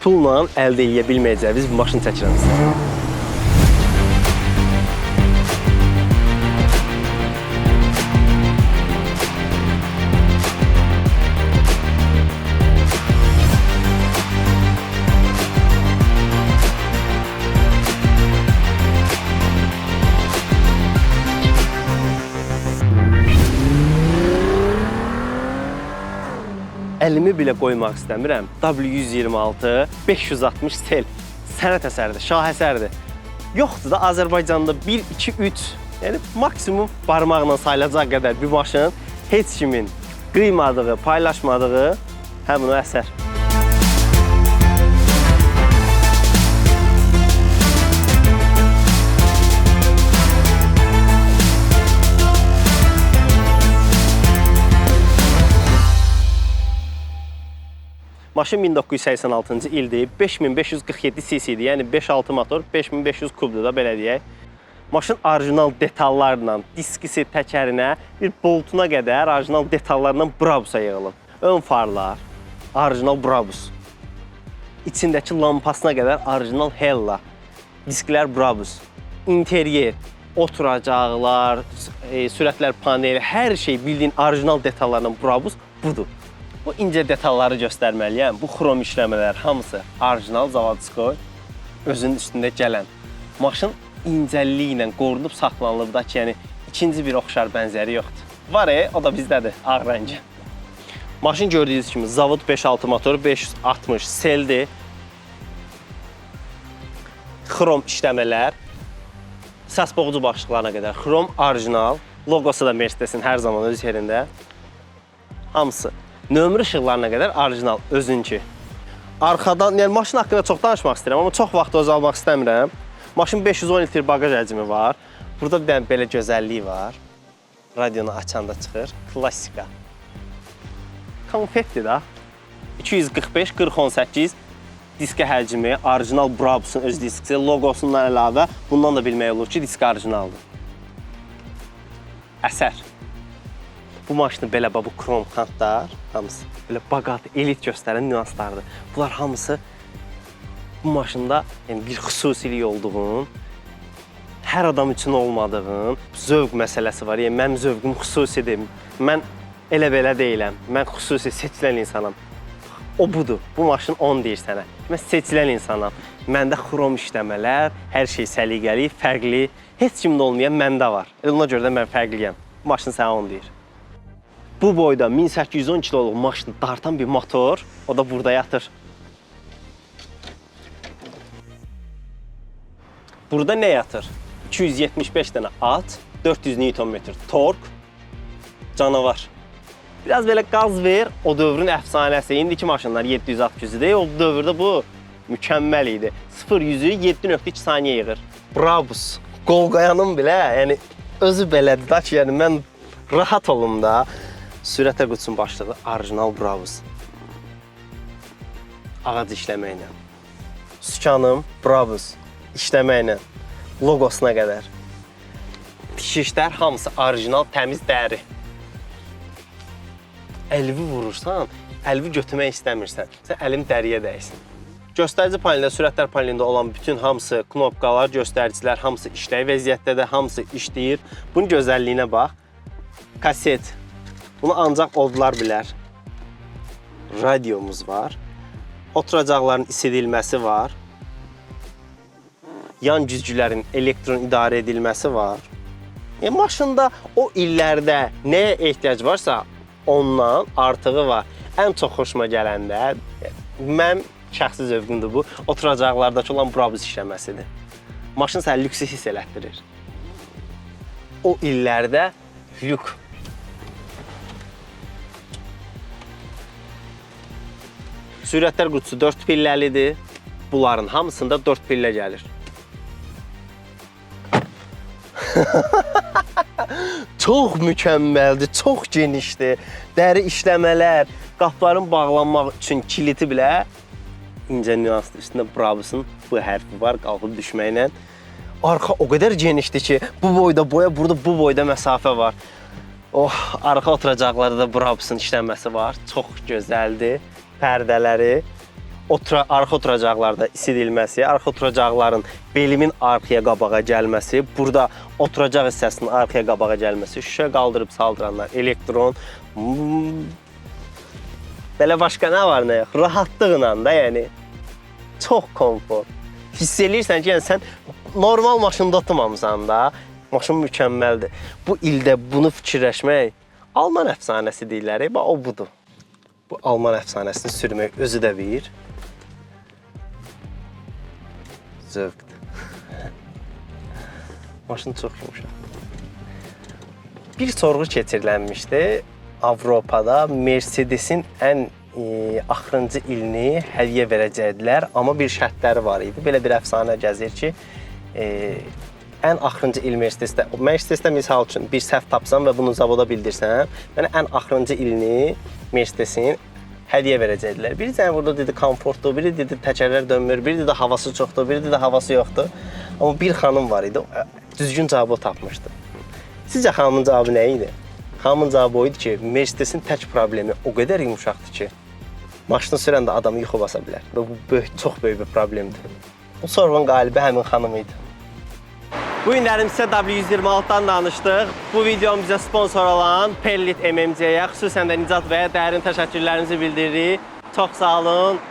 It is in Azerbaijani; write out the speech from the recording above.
pulla əldə edə bilməyəcəyiniz bir maşın çəkirəm sizə. Əlimi belə qoymaq istəmirəm. W126 560 sel sənət əsəridir, şahəsərdir. Yoxdur da Azərbaycanda 1, 2, 3, yəni maksimum barmaqla sayılacaq qədər bir maşın heç kimin qıymadığı, paylaşmadığı həmin o əsər. Maşın 1986-cı ildir, 5547 cc-dir, yəni 5-6 motor, 5500 kubdur da belə deyək. Maşın orijinal detallarla, diskisi, təkərinə, bir boltuna qədər orijinal detallarla Brabusa yığılıb. Ön farlar, orijinal Brabus. İçindəki lampasına qədər orijinal Hella. Disklər Brabus. İnteryer, oturacaqlar, sürətlər paneli, hər şey bildiyin orijinal detallarla Brabus budur. Bu incə detalları göstərməliyəm. Bu xrom işləmələr hamısı orijinal Zavodskoy özünün üstündə gələn. Maşın incəlliyi ilə qorunub saxlanılıb da ki, yəni ikinci bir oxşar bənzəri yoxdur. Var o da bizdədir, ağ rəngi. Maşın gördüyünüz kimi Zavod 5.6 motor 560 seldir. Xrom işləmələr, səs boğucu başlıqlarına qədər xrom orijinal. Logosu da Mercedesin hər zaman öz yerində. Hamısı. Nömrə işıqlarına qədər orijinal, özünkü. Arxadan, yəni maşın haqqında çox danışmaq istəyirəm, amma çox vaxt öz almaq istəmirəm. Maşın 510 litr bagaj həcmi var. Burada bir dənə belə gözəlliyi var. Radionu açanda çıxır. Klassika. Konfetdir da. 245-4018 diskə həcmi, orijinal Brabusun öz diskisi, logosundan əlavə bundan da bilmək olur ki, disk orijinaldır. Əsər. Bu maşını belə bu krom kantlar, hamısı belə baqat, elit göstərən nüanslardır. Bunlar hamısı bu maşında yəni bir xüsusilik olduğun, hər adam üçün olmadığın zövq məsələsi var. Yəni mənim zövqüm xüsusidir. Mən elə belə deyiləm. Mən xüsusi seçilən insanam. O budur. Bu maşın 10 deyir sənə. Mən seçilən insanam. Məndə xrom işləmələr, hər şey səliqəli, fərqli. Heç kimdə olmayan məndə var. Ona görə də mən fərqliyəm. Bu maşın sənə 10 deyir. Bu boyda 1810 kiloluq maşını dartan bir motor, o da burada yatır. Burada nə yatır? 275 dənə at, 400 Nm tork, canavar. Biraz belə qaz ver, o dövrün əfsanəsi. İndiki maşınlar 760-dir, o dövrdə bu mükəmməl idi. 0-100-ü 7.2 saniyə yığır. Brabus, qol qayanım bilə, yəni özü belədir da ki, yəni mən rahat olum da. Sürətə qutsun başlığı orijinal Brabus. Ağac işləməklə. Sükanım Brabus işləməklə. Logosuna qədər. Tikişlər hamısı orijinal təmiz dəri. Əlvi vurursan, əlvi götürmək istəmirsən. Sən əlin dəriyə dəysin. Göstərici panelində, sürətlər panelində olan bütün hamısı knopkalar, göstəricilər hamısı işləyir vəziyyətdədir, hamısı işləyir. Bunun gözəlliyinə bax. Kaset. Bunu ancaq odlar bilər. Radiomuz var. Oturacaqların isidilməsi var. Yan güzgülərin elektron idarə edilməsi var. Maşında o illərdə nəyə ehtiyac varsa ondan artığı var. Ən çox xoşuma gələndə, mənim şəxsi zövqümdür bu, oturacaqlardakı olan Brabus işləməsidir. Maşın sənə lüksü hiss elətdirir. O illərdə lük. Sürətlər qutusu 4 pilləlidir. Bunların hamısında 4 pillə gəlir. Çox mükəmməldir, çox genişdir. Dəri işləmələr, qapıların bağlanmaq üçün kiliti bilə incə nüansdır. Üstündə Brabusun bu hərfi var, qalxıb düşməklə. Arxa o qədər genişdir ki, bu boyda boya, burada bu boyda məsafə var. Arxa oturacaqlarda da Brabusun işlənməsi var. Çox gözəldir. Pərdələri arxa oturacaqlarda isidilməsi, arxa oturacaqların belimin arxaya qabağa gəlməsi, burada oturacaq hissəsinin arxaya qabağa gəlməsi, şüşə qaldırıb saldıranlar, elektron. Belə başqa nə var nə yox? Rahatlıqla da, yəni çox komfort. Hiss eləyirsən ki, yəni sən normal maşında oturmamısan da, maşın mükəmməldir. Bu ildə bunu fikirləşmək Alman əfsanəsi deyirlər, o budur. Bu Alman əfsanəsini sürmək özü də bir zövqdür. Maşın çox yumuşaq. Bir sorğu keçirilənmişdi. Avropada Mercedesin ən axırıncı ilini hədiyyə verəcəkdilər, amma bir şərtləri var idi. Belə bir əfsanə gəzir ki, ən axırıncı il Mercedesdə misal üçün bir səhv tapsan və bunu zavoda bildirsən, mənə ən axırıncı ilini Mercedesin hədiyyə verəcəkdilər. Biri sənə burada dedi komfortdur, biri dedi təkərlər dönmür, biri dedi havası çoxdur, biri dedi havası yoxdur. Amma bir xanım var idi, düzgün cavabı tapmışdı. Sizcə xanımın cavabı nə idi? Xanımın cavabı o idi ki, Mercedesin tək problemi o qədər yumuşaqdır ki, maşını sürəndə adamı yuxu basa bilər. Və bu çox böyük bir problemdir. Bu sorğunun qalibi həmin xanım idi. Bu günlərim sizə W126-dan danışdıq. Bu videom bizə sponsor olan Pellit MMC-yə xüsusən də Nicat bəyə dərin təşəkkürlərimizi bildiririk. Çox sağ olun.